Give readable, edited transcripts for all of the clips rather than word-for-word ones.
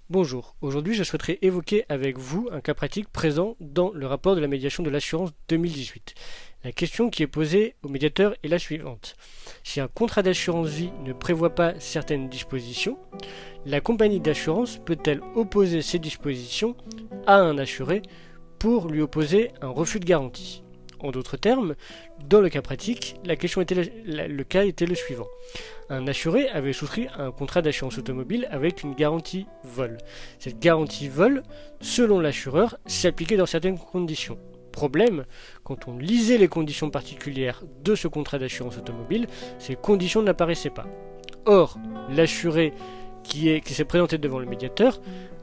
Bonjour, aujourd'hui je souhaiterais évoquer avec vous un cas pratique présent dans le rapport de la médiation de l'assurance 2018. La question qui est posée au médiateur est la suivante. Si un contrat d'assurance vie ne prévoit pas certaines dispositions, la compagnie d'assurance peut-elle opposer ces dispositions à un assuré pour lui opposer un refus de garantie? En d'autres termes, dans le cas pratique, le cas était le suivant. Un assuré avait souscrit un contrat d'assurance automobile avec une garantie vol. Cette garantie vol, selon l'assureur, s'appliquait dans certaines conditions. Problème, quand on lisait les conditions particulières de ce contrat d'assurance automobile, ces conditions n'apparaissaient pas. Or, l'assuré qui s'est présenté devant le médiateur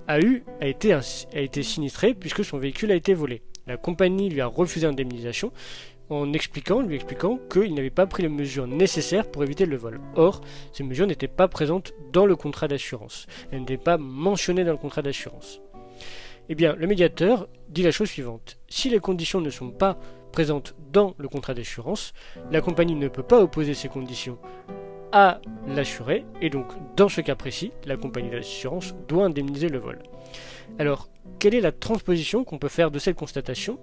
a été sinistré puisque son véhicule a été volé. La compagnie lui a refusé indemnisation en lui expliquant qu'il n'avait pas pris les mesures nécessaires pour éviter le vol. Or, ces mesures n'étaient pas présentes dans le contrat d'assurance. Elles n'étaient pas mentionnées dans le contrat d'assurance. Eh bien, le médiateur dit la chose suivante. Si les conditions ne sont pas présentes dans le contrat d'assurance, la compagnie ne peut pas opposer ces conditions à l'assuré, et donc, dans ce cas précis, la compagnie d'assurance doit indemniser le vol. Alors, quelle est la transposition qu'on peut faire de cette constatation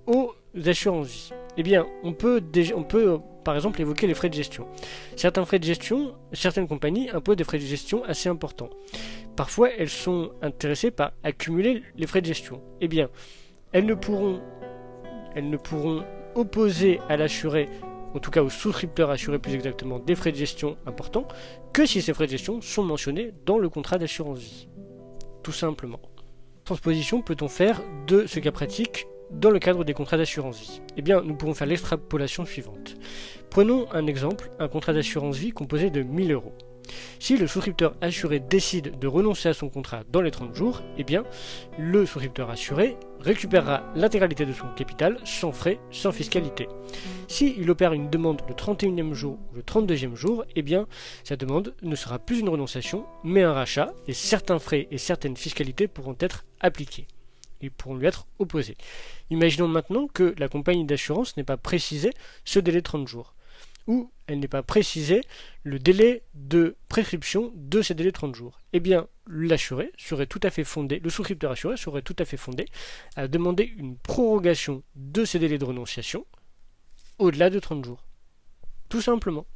aux assurances vie? Eh bien, on peut par exemple évoquer les frais de gestion. Certaines compagnies imposent des frais de gestion assez importants. Parfois, elles sont intéressées par accumuler les frais de gestion. Eh bien, elles ne pourront opposer à l'assuré, en tout cas au souscripteur assuré plus exactement, des frais de gestion importants, que si ces frais de gestion sont mentionnés dans le contrat d'assurance vie. Tout simplement. Transposition peut-on faire de ce cas pratique dans le cadre des contrats d'assurance vie? Eh bien, nous pouvons faire l'extrapolation suivante. Prenons un exemple, un contrat d'assurance vie composé de 1000 euros. Si le souscripteur assuré décide de renoncer à son contrat dans les 30 jours, eh bien, le souscripteur assuré récupérera l'intégralité de son capital sans frais, sans fiscalité. S'il opère une demande le 31e jour ou le 32e jour, eh bien, sa demande ne sera plus une renonciation, mais un rachat, et certains frais et certaines fiscalités pourront être appliqués et pourront lui être opposés. Imaginons maintenant que la compagnie d'assurance n'ait pas précisé ce délai de 30 jours, ou elle n'est pas précisé le délai de prescription de ces délais de 30 jours. Eh bien, le souscripteur assuré serait tout à fait fondé à demander une prorogation de ces délais de renonciation au-delà de 30 jours. Tout simplement.